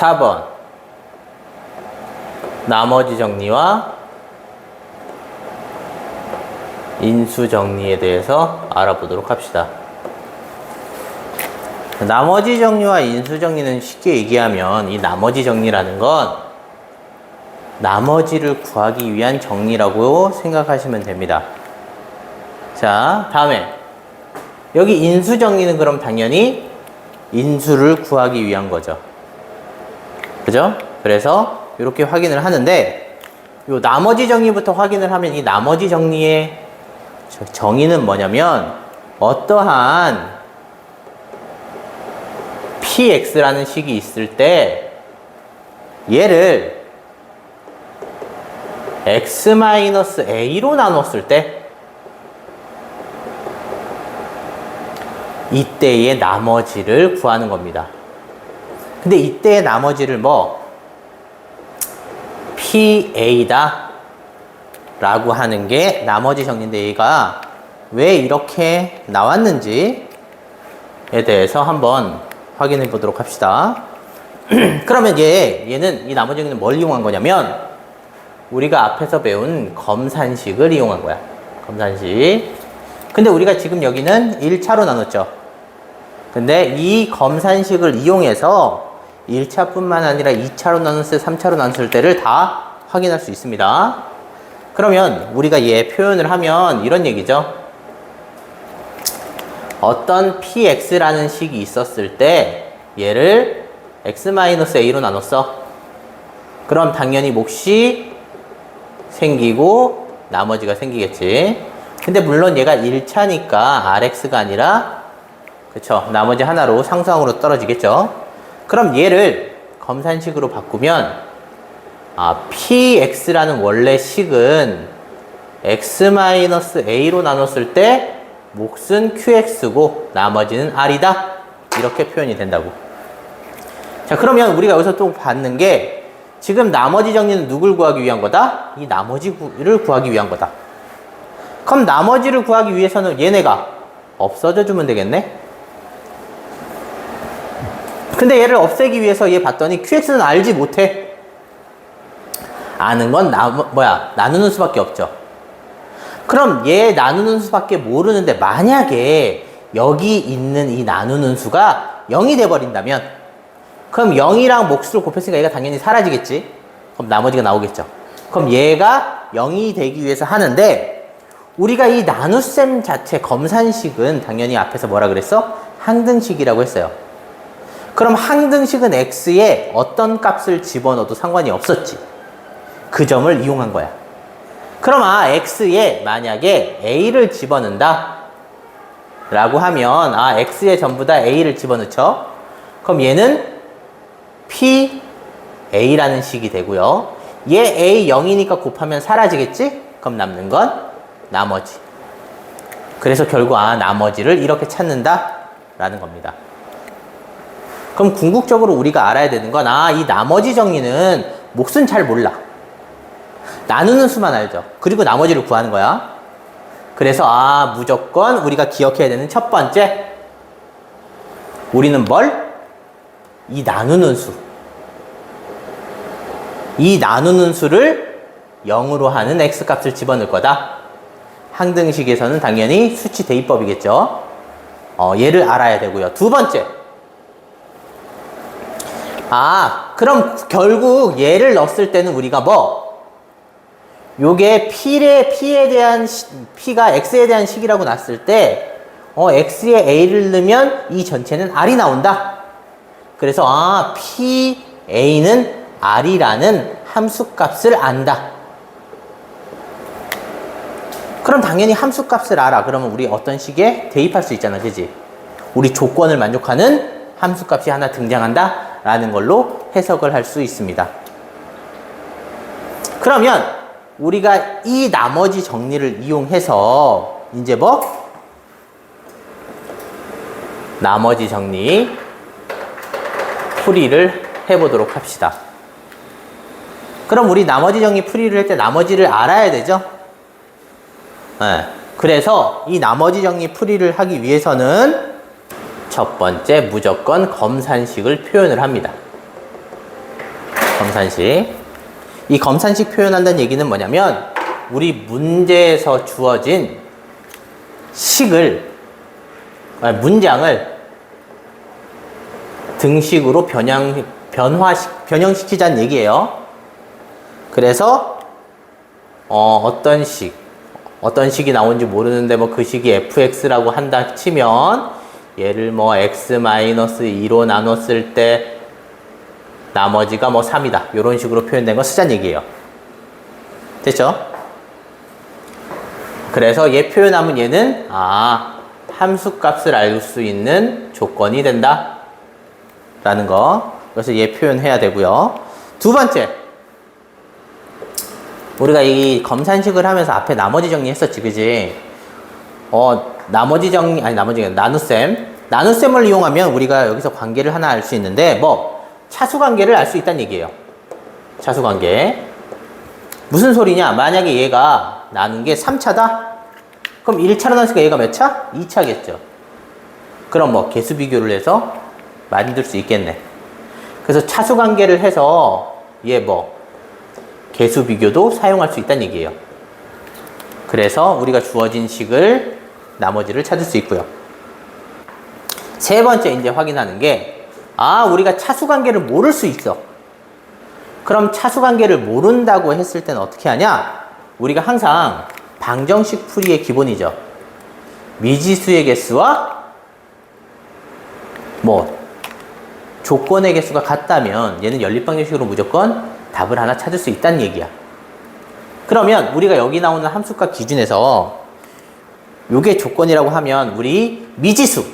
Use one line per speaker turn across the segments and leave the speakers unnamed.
4번 나머지 정리와 인수 정리에 대해서 알아보도록 합시다. 나머지 정리와 인수 정리는 쉽게 얘기하면 이 나머지 정리라는 건 나머지를 구하기 위한 정리라고 생각하시면 됩니다. 자, 다음에 여기 인수 정리는 그럼 당연히 인수를 구하기 위한 거죠. 그죠? 그래서 이렇게 확인을 하는데 요 나머지 정리부터 확인을 하면 이 나머지 정리의 정의는 뭐냐면 어떠한 px라는 식이 있을 때 얘를 x-a로 나눴을 때 이때의 나머지를 구하는 겁니다. 근데 이때의 나머지를 뭐 PA다 라고 하는 게 나머지 정리인데 얘가 왜 이렇게 나왔는지에 대해서 한번 확인해 보도록 합시다. 그러면 얘는 이 나머지 정리는 뭘 이용한 거냐면 우리가 앞에서 배운 검산식을 이용한 거야. 검산식. 근데 우리가 지금 여기는 1차로 나눴죠. 근데 이 검산식을 이용해서 1차뿐만 아니라 2차로 나눴을 때, 3차로 나눴을 때를 다 확인할 수 있습니다. 그러면 우리가 얘 표현을 하면 이런 얘기죠. 어떤 px라는 식이 있었을 때 얘를 x-a로 나눴어. 그럼 당연히 몫이 생기고 나머지가 생기겠지. 근데 물론 얘가 1차니까 rx가 아니라 그쵸, 나머지 하나로 상수항으로 떨어지겠죠. 그럼 얘를 검산식으로 바꾸면 px라는 원래 식은 x-a로 나눴을 때 몫은 qx고 나머지는 r이다. 이렇게 표현이 된다고. 자, 그러면 우리가 여기서 또 받는 게 지금 나머지 정리는 누굴 구하기 위한 거다? 이 나머지를 구하기 위한 거다. 그럼 나머지를 구하기 위해서는 얘네가 없어져 주면 되겠네? 근데 얘를 없애기 위해서 얘 봤더니 QX는 알지 못해. 아는 건 나누는 수밖에 없죠. 그럼 얘 나누는 수밖에 모르는데 만약에 여기 있는 이 나누는 수가 0이 돼버린다면 그럼 0이랑 몫을 곱했으니까 얘가 당연히 사라지겠지. 그럼 나머지가 나오겠죠. 그럼 얘가 0이 되기 위해서 하는데 우리가 이 나눗셈 자체 검산식은 당연히 앞에서 뭐라 그랬어? 항등식이라고 했어요. 그럼 항등식은 x에 어떤 값을 집어넣어도 상관이 없었지. 그 점을 이용한 거야. 그럼 x에 만약에 a를 집어넣는다 라고 하면 x에 전부 다 a를 집어넣죠. 그럼 얘는 PA라는 식이 되고요. 얘 A 0이니까 곱하면 사라지겠지? 그럼 남는 건 나머지. 그래서 결국 나머지를 이렇게 찾는다 라는 겁니다. 그럼 궁극적으로 우리가 알아야 되는 건 이 나머지 정리는 몫은 잘 몰라. 나누는 수만 알죠. 그리고 나머지를 구하는 거야. 그래서 무조건 우리가 기억해야 되는 첫 번째, 우리는 뭘? 이 나누는 수. 이 나누는 수를 0으로 하는 x값을 집어넣을 거다. 항등식에서는 당연히 수치 대입법이겠죠. 얘를 알아야 되고요. 두 번째, 그럼 결국 얘를 넣었을 때는 우리가 요게 P에 대한, P가 X에 대한 식이라고 놨을 때, X에 A를 넣으면 이 전체는 R이 나온다. 그래서, PA는 R이라는 함수값을 안다. 그럼 당연히 함수값을 알아. 그러면 우리 어떤 식에 대입할 수 있잖아. 그지? 우리 조건을 만족하는 함수값이 하나 등장한다. 라는 걸로 해석을 할 수 있습니다. 그러면 우리가 이 나머지 정리를 이용해서 이제 나머지 정리 풀이를 해보도록 합시다. 그럼 우리 나머지 정리 풀이를 할 때 나머지를 알아야 되죠? 네. 그래서 이 나머지 정리 풀이를 하기 위해서는 첫 번째 무조건 검산식을 표현을 합니다. 검산식. 이 검산식 표현한다는 얘기는 뭐냐면 우리 문제에서 주어진 문장을 등식으로 변형시키자는 얘기예요. 그래서 어떤 식이 나온지 모르는데 뭐 그 식이 fx라고 한다 치면 얘를 뭐 x-2로 나눴을 때 나머지가 뭐 3이다. 이런 식으로 표현된 거 쓰자는 얘기예요. 됐죠? 그래서 얘 표현하면 얘는 함수값을 알 수 있는 조건이 된다. 라는 거. 그래서 얘 표현해야 되고요. 두 번째. 우리가 이 검산식을 하면서 앞에 나머지 정리했었지, 그지? 나눗셈을 이용하면 우리가 여기서 관계를 하나 알 수 있는데, 차수 관계를 알 수 있다는 얘기예요. 차수 관계. 무슨 소리냐? 만약에 얘가 나눈 게 3차다? 그럼 1차로 나눴으니까 얘가 몇 차? 2차겠죠. 그럼 개수 비교를 해서 만들 수 있겠네. 그래서 차수 관계를 해서 얘 개수 비교도 사용할 수 있다는 얘기예요. 그래서 우리가 주어진 식을 나머지를 찾을 수 있고요. 세 번째 이제 확인하는 게 우리가 차수 관계를 모를 수 있어. 그럼 차수 관계를 모른다고 했을 때는 어떻게 하냐? 우리가 항상 방정식 풀이의 기본이죠. 미지수의 개수와 조건의 개수가 같다면 얘는 연립방정식으로 무조건 답을 하나 찾을 수 있다는 얘기야. 그러면 우리가 여기 나오는 함수값 기준에서 요게 조건이라고 하면 우리 미지수의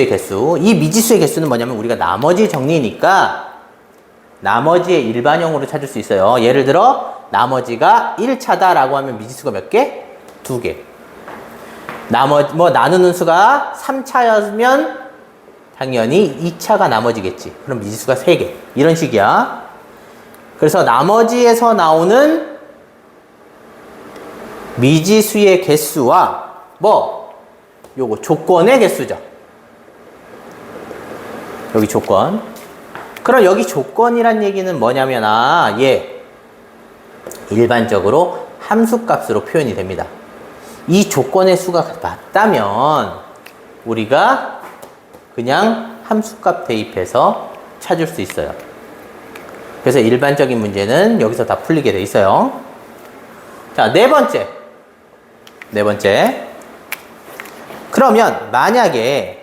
개수. 이 미지수의 개수는 뭐냐면 우리가 나머지 정리니까 나머지의 일반형으로 찾을 수 있어요. 예를 들어 나머지가 1차다라고 하면 미지수가 몇 개? 2개. 나누는 수가 3차였으면 당연히 2차가 나머지겠지. 그럼 미지수가 3개. 이런 식이야. 그래서 나머지에서 나오는 미지수의 개수와 요거 조건의 개수죠. 여기 조건. 그럼 여기 조건이란 얘기는 뭐냐면 얘 일반적으로 함수값으로 표현이 됩니다. 이 조건의 수가 맞다면 우리가 그냥 함수값 대입해서 찾을 수 있어요. 그래서 일반적인 문제는 여기서 다 풀리게 돼 있어요. 자, 네 번째. 그러면 만약에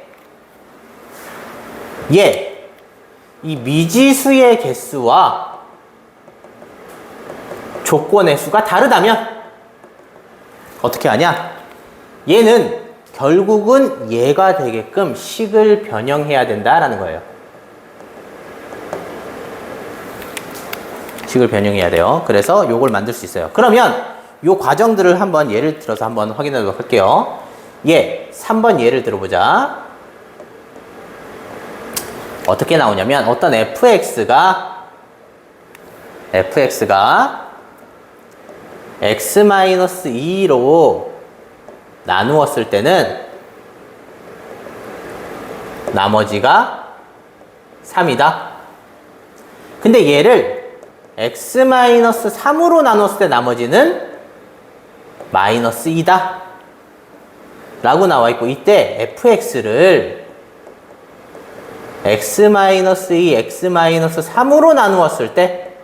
이 미지수의 개수와 조건의 수가 다르다면 어떻게 하냐? 얘는 결국은 얘가 되게끔 식을 변형해야 된다라는 거예요. 식을 변형해야 돼요. 그래서 요걸 만들 수 있어요. 그러면 요 과정들을 한번 예를 들어서 한번 확인해 보도록 할게요. 3번 예를 들어보자. 어떻게 나오냐면 어떤 fx가 x-2로 나누었을 때는 나머지가 3이다. 근데 얘를 x-3으로 나눴을 때 나머지는 -2다 라고 나와 있고, 이때 fx를 x-2, x-3으로 나누었을 때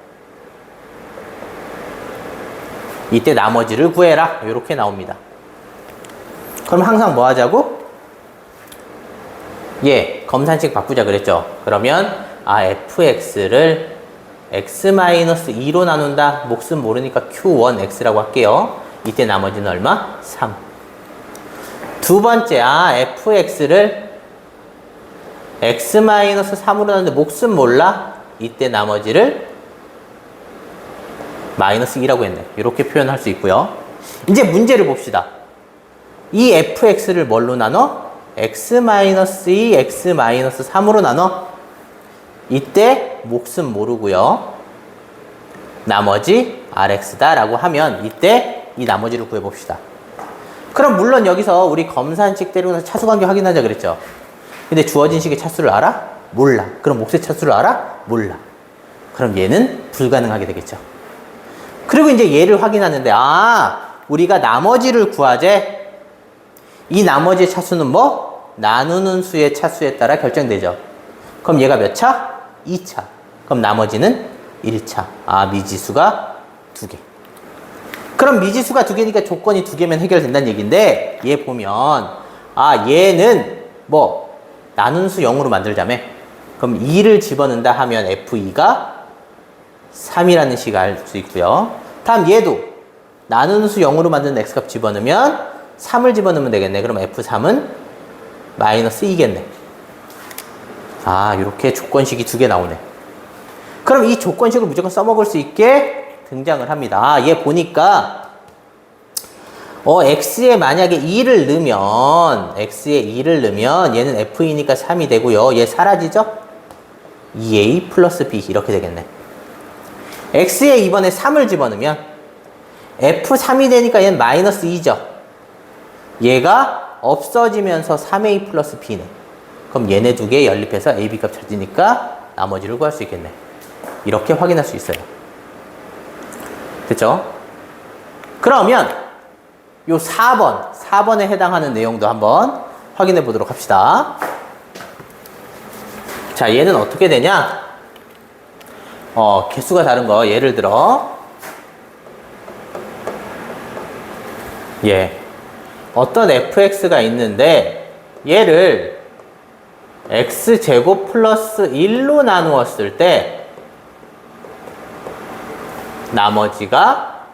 이때 나머지를 구해라. 이렇게 나옵니다. 그럼 항상 뭐 하자고? 검산식 바꾸자 그랬죠. 그러면 fx를 x-2로 나눈다. 몫은 모르니까 q1x라고 할게요. 이때 나머지는 얼마? 3. 두 번째, fx를 x-3으로 나누는데 몫은 몰라. 이때 나머지를 -2라고 했네. 이렇게 표현할 수 있고요. 이제 문제를 봅시다. 이 fx를 뭘로 나눠? x-2, x-3으로 나눠. 이때 몫은 모르고요. 나머지 rx다 라고 하면 이때 이 나머지를 구해봅시다. 그럼 물론 여기서 우리 검산식 때리고 차수관계 확인하자 그랬죠. 근데 주어진 식의 차수를 알아? 몰라. 그럼 몫의 차수를 알아? 몰라. 그럼 얘는 불가능하게 되겠죠. 그리고 이제 얘를 확인하는데, 우리가 나머지를 구하재. 이 나머지의 차수는 뭐? 나누는 수의 차수에 따라 결정되죠. 그럼 얘가 몇 차? 2차. 그럼 나머지는 1차. 미지수가 2개. 그럼 미지수가 2개니까 조건이 2개면 해결된다는 얘기인데, 얘 보면, 얘는 뭐, 나누는 수 0으로 만들자며. 그럼 2를 집어넣는다 하면 F2가 3이라는 식을 알 수 있고요. 다음 얘도 나누는 수 0으로 만드는 x값 집어넣으면 3을 집어넣으면 되겠네. 그럼 F3은 마이너스 2겠네. 이렇게 조건식이 2개 나오네. 그럼 이 조건식을 무조건 써먹을 수 있게 등장을 합니다. 얘 보니까 x에 만약에 2를 넣으면 얘는 f이니까 3이 되고요. 얘 사라지죠? 2a 플러스 b 이렇게 되겠네. x에 이번에 3을 집어넣으면 f3이 되니까 얘는 마이너스 2죠. 얘가 없어지면서 3a 플러스 b네. 그럼 얘네 두 개 연립해서 a, b 값 찾으니까 나머지를 구할 수 있겠네. 이렇게 확인할 수 있어요. 됐죠? 그러면 요 4번에 해당하는 내용도 한번 확인해 보도록 합시다. 자, 얘는 어떻게 되냐? 개수가 다른 거, 예를 들어, 어떤 fx가 있는데, 얘를 x제곱 플러스 1로 나누었을 때, 나머지가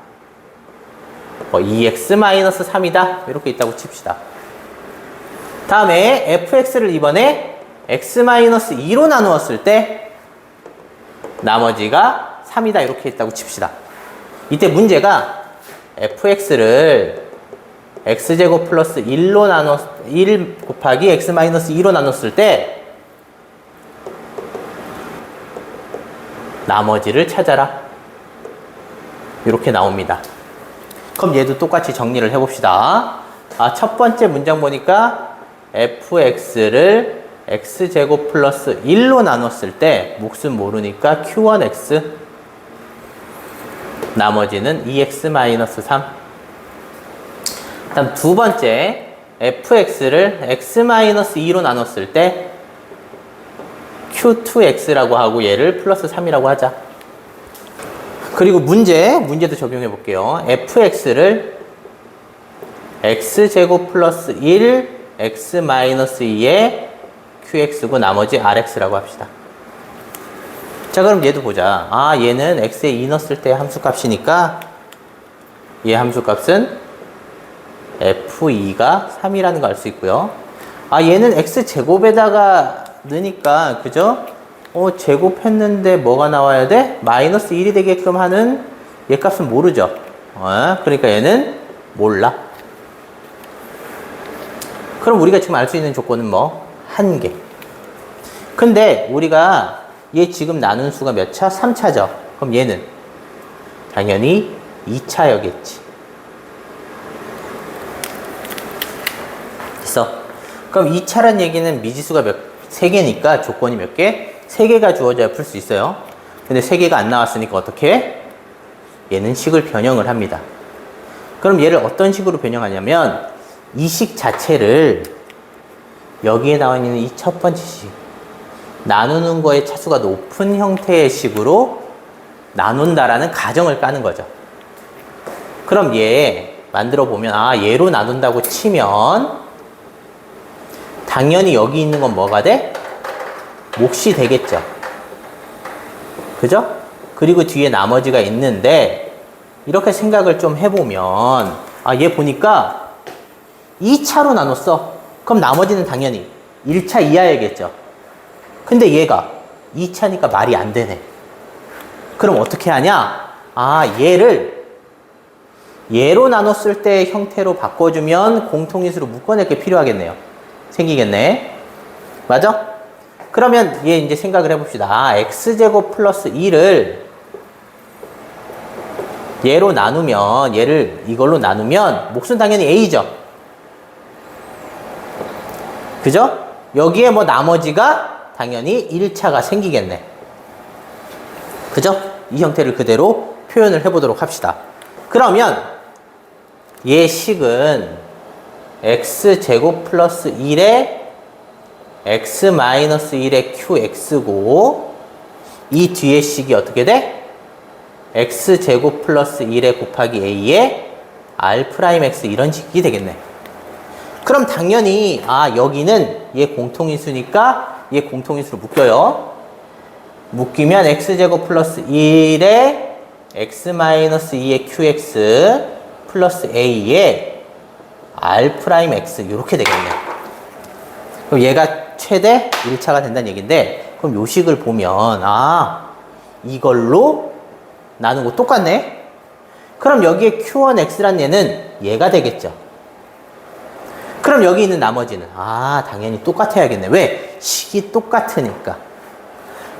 2x-3이다. 이렇게 있다고 칩시다. 다음에 fx를 이번에 x-2로 나누었을 때 나머지가 3이다. 이렇게 있다고 칩시다. 이때 문제가 fx를 x제곱 플러스 1 곱하기 x-2로 나눴을 때 나머지를 찾아라. 이렇게 나옵니다. 그럼 얘도 똑같이 정리를 해봅시다. 첫 번째 문장 보니까 fx를 x제곱 플러스 1로 나눴을 때 몫은 모르니까 q1x 나머지는 2x-3. 다음 두 번째 fx를 x-2로 나눴을 때 q2x라고 하고 얘를 플러스 3이라고 하자. 그리고 문제도 적용해 볼게요. fx를 x제곱 플러스 1 x-2에 qx고 나머지 rx라고 합시다. 자, 그럼 얘도 보자. 얘는 x에 2 넣었을 때 함수값이니까 얘 함수값은 f2가 3이라는 거 알 수 있고요. 얘는 x제곱에다가 넣으니까, 그죠? 제곱했는데 뭐가 나와야 돼? 마이너스 1이 되게끔 하는 얘 값은 모르죠. 그러니까 얘는 몰라. 그럼 우리가 지금 알 수 있는 조건은 뭐? 1개. 근데 우리가 얘 지금 나눈 수가 몇 차? 3차죠. 그럼 얘는 당연히 2차여겠지. 됐어. 그럼 2차란 얘기는 미지수가 3개니까 조건이 몇 개? 3개가 주어져야 풀 수 있어요. 근데 3개가 안 나왔으니까 어떻게 해? 얘는 식을 변형을 합니다. 그럼 얘를 어떤 식으로 변형하냐면 이 식 자체를 여기에 나와 있는 이 첫 번째 식 나누는 거에 차수가 높은 형태의 식으로 나눈다라는 가정을 까는 거죠. 그럼 얘 만들어 보면 얘로 나눈다고 치면 당연히 여기 있는 건 뭐가 돼? 몫이 되겠죠. 그죠? 그리고 뒤에 나머지가 있는데 이렇게 생각을 좀 해보면 얘 보니까 2차로 나눴어. 그럼 나머지는 당연히 1차 이하야겠죠. 근데 얘가 2차니까 말이 안 되네. 그럼 어떻게 하냐? 얘로 나눴을 때 형태로 바꿔주면 공통인수로 묶어낼 게 필요하겠네요. 생기겠네. 맞아? 그러면 얘 이제 생각을 해봅시다. x제곱 플러스 2를 얘로 나누면, 얘를 이걸로 나누면 몫은 당연히 a죠. 그죠? 여기에 뭐 나머지가 당연히 1차가 생기겠네. 그죠? 이 형태를 그대로 표현을 해보도록 합시다. 그러면 얘 식은 x제곱 플러스 1에 x 마이너스 1의 qx고 이 뒤에 식이 어떻게 돼? x제곱 플러스 1에 곱하기 a에 r'x 이런 식이 되겠네. 그럼 당연히 여기는 얘 공통인수니까 얘 공통인수로 묶여요. 묶이면 x제곱 플러스 1에 x 마이너스 2의 qx 플러스 a에 r'x 이렇게 되겠네. 그럼 얘가 최대 1차가 된다는 얘기인데, 그럼 요 식을 보면 이걸로 나누고 똑같네. 그럼 여기에 q1x란 얘는 얘가 되겠죠. 그럼 여기 있는 나머지는 당연히 똑같아야겠네. 왜? 식이 똑같으니까.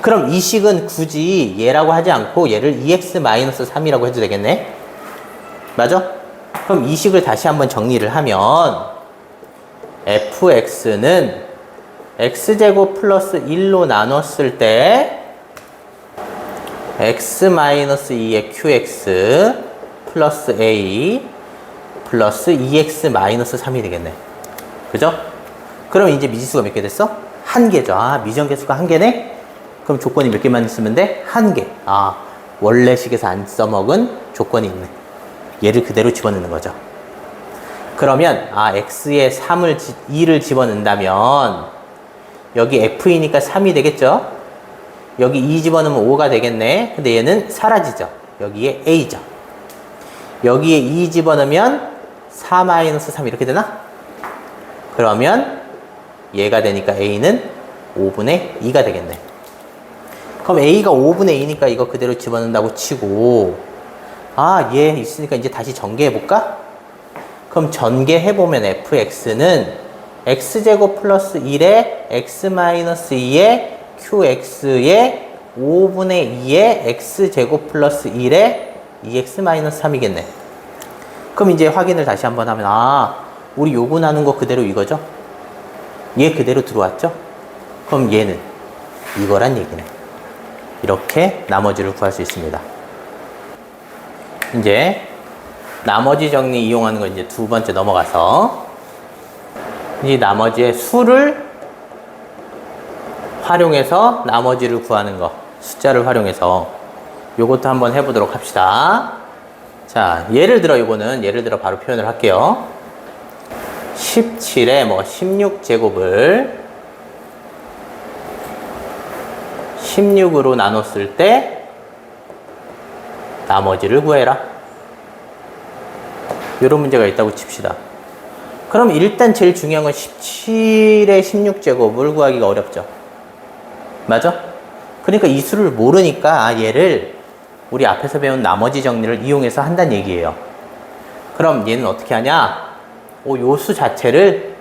그럼 이 식은 굳이 얘라고 하지 않고 얘를 2x-3이라고 해도 되겠네. 맞아? 그럼 이 식을 다시 한번 정리를 하면 fx는 x제곱 플러스 1로 나눴을 때 x-2의 qx 플러스 a 플러스 2x-3이 되겠네. 그죠? 그럼 이제 미지수가 몇 개 됐어? 1개죠. 미정계수가 1개네? 그럼 조건이 몇 개만 있으면 돼? 1개. 원래 식에서 안 써먹은 조건이 있네. 얘를 그대로 집어넣는 거죠. 그러면 x에 2를 집어넣는다면 여기 f이니까 3이 되겠죠? 여기 2 집어넣으면 5가 되겠네. 근데 얘는 사라지죠. 여기에 a죠. 여기에 2 집어넣으면 4-3 이렇게 되나? 그러면 얘가 되니까 a는 5분의 2가 되겠네. 그럼 a가 5분의 2니까 이거 그대로 집어넣는다고 치고 얘 있으니까 이제 다시 전개해볼까? 그럼 전개해보면 fx는 x제곱 플러스 1에 x-2의 qx의 5분의 2의 x제곱 플러스 1에 2x-3이겠네. 그럼 이제 확인을 다시 한번 하면 우리 요구 나눈 거 그대로 이거죠? 얘 그대로 들어왔죠? 그럼 얘는 이거란 얘기네. 이렇게 나머지를 구할 수 있습니다. 이제 나머지 정리 이용하는 거 이제 두 번째 넘어가서 이 나머지의 수를 활용해서 나머지를 구하는 거, 숫자를 활용해서 요것도 한번 해보도록 합시다. 자, 예를 들어 바로 표현을 할게요. 17에 16제곱을 16으로 나눴을 때 나머지를 구해라. 이런 문제가 있다고 칩시다. 그럼 일단 제일 중요한 건 17의 16제곱을 구하기가 어렵죠. 맞아? 그러니까 이 수를 모르니까 얘를 우리 앞에서 배운 나머지 정리를 이용해서 한다는 얘기예요. 그럼 얘는 어떻게 하냐? 요 수 자체를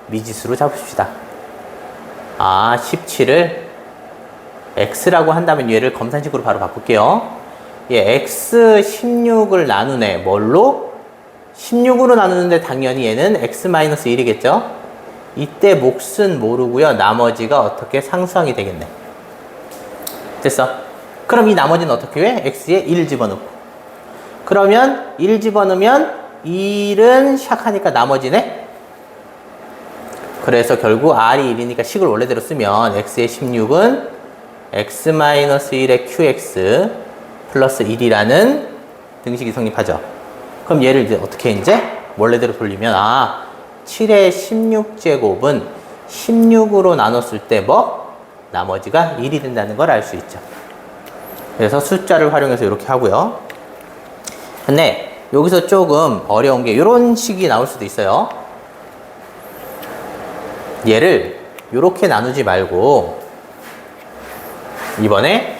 미지수로 잡읍시다. 17을 x라고 한다면 얘를 검산식으로 바로 바꿀게요. 얘 x 16을 나누네. 뭘로? 16으로 나누는데 당연히 얘는 x-1이겠죠? 이때 몫은 모르고요. 나머지가 어떻게 상수항이 되겠네. 됐어. 그럼 이 나머지는 어떻게 해? x에 1 집어넣고. 그러면 1 집어넣으면 1은 샥하니까 나머지네? 그래서 결국 r이 1이니까 식을 원래대로 쓰면 x의 16은 x-1의 qx 플러스 1이라는 등식이 성립하죠. 그럼 얘를 이제 어떻게 원래대로 돌리면 7의 16제곱은 16으로 나눴을 때 나머지가 1이 된다는 걸 알 수 있죠. 그래서 숫자를 활용해서 이렇게 하고요. 근데 여기서 조금 어려운 게 이런 식이 나올 수도 있어요. 얘를 이렇게 나누지 말고 이번에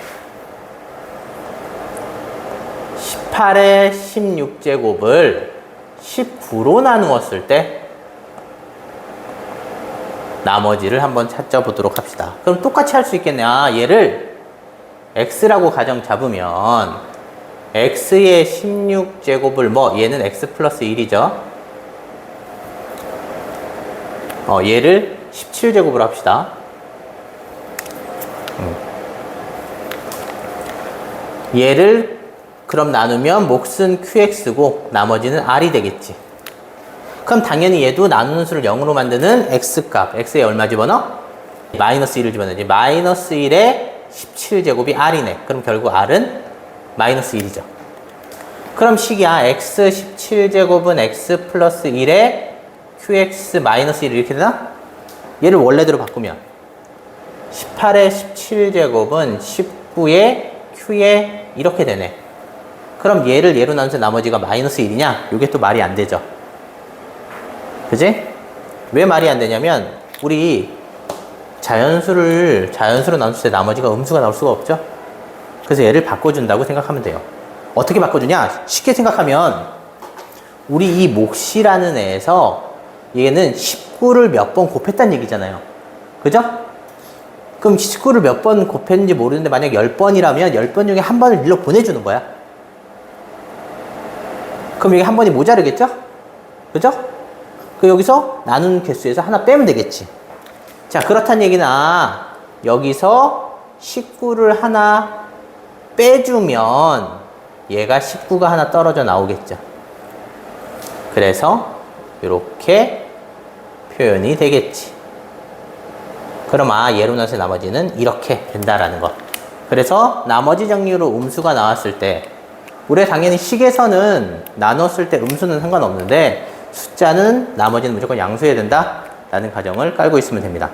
18의 16제곱을 19로 나누었을 때 나머지를 한번 찾아보도록 합시다. 그럼 똑같이 할 수 있겠네. 얘를 x라고 가정 잡으면 x의 16제곱을 얘는 x 플러스 1이죠. 얘를 17제곱으로 합시다. 얘를 그럼 나누면 몫은 QX고 나머지는 R이 되겠지. 그럼 당연히 얘도 나누는 수를 0으로 만드는 X값. X에 얼마 집어넣어? 마이너스 1을 집어넣지. 마이너스 1에 17제곱이 R이네. 그럼 결국 R은 마이너스 1이죠. 그럼 식이야. X 17제곱은 X 플러스 1에 QX 마이너스 1 이렇게 되나? 얘를 원래대로 바꾸면 18에 17제곱은 19에 Q에 이렇게 되네. 그럼 얘를 얘로 나눠서 나머지가 마이너스 1이냐? 이게 또 말이 안 되죠. 그지? 왜 말이 안 되냐면 우리 자연수로 나눴을 때 나머지가 음수가 나올 수가 없죠. 그래서 얘를 바꿔준다고 생각하면 돼요. 어떻게 바꿔주냐? 쉽게 생각하면 우리 이 몫이라는 애에서 얘는 19를 몇 번 곱했다는 얘기잖아요. 그죠? 그럼 19를 몇 번 곱했는지 모르는데 만약 10번이라면 10번 중에 한 번을 일로 보내주는 거야. 그럼 여기 한 번이 모자르겠죠? 그죠? 그 여기서 나눈 개수에서 하나 빼면 되겠지. 자, 그렇다는 얘기는 여기서 19를 하나 빼주면 얘가 19가 하나 떨어져 나오겠죠. 그래서 이렇게 표현이 되겠지. 그럼 얘로 나서 나머지는 이렇게 된다라는 거. 그래서 나머지 정리로 음수가 나왔을 때 우리가 당연히 식에서는 나눴을 때 음수는 상관없는데 숫자는 나머지는 무조건 양수해야 된다 라는 가정을 깔고 있으면 됩니다.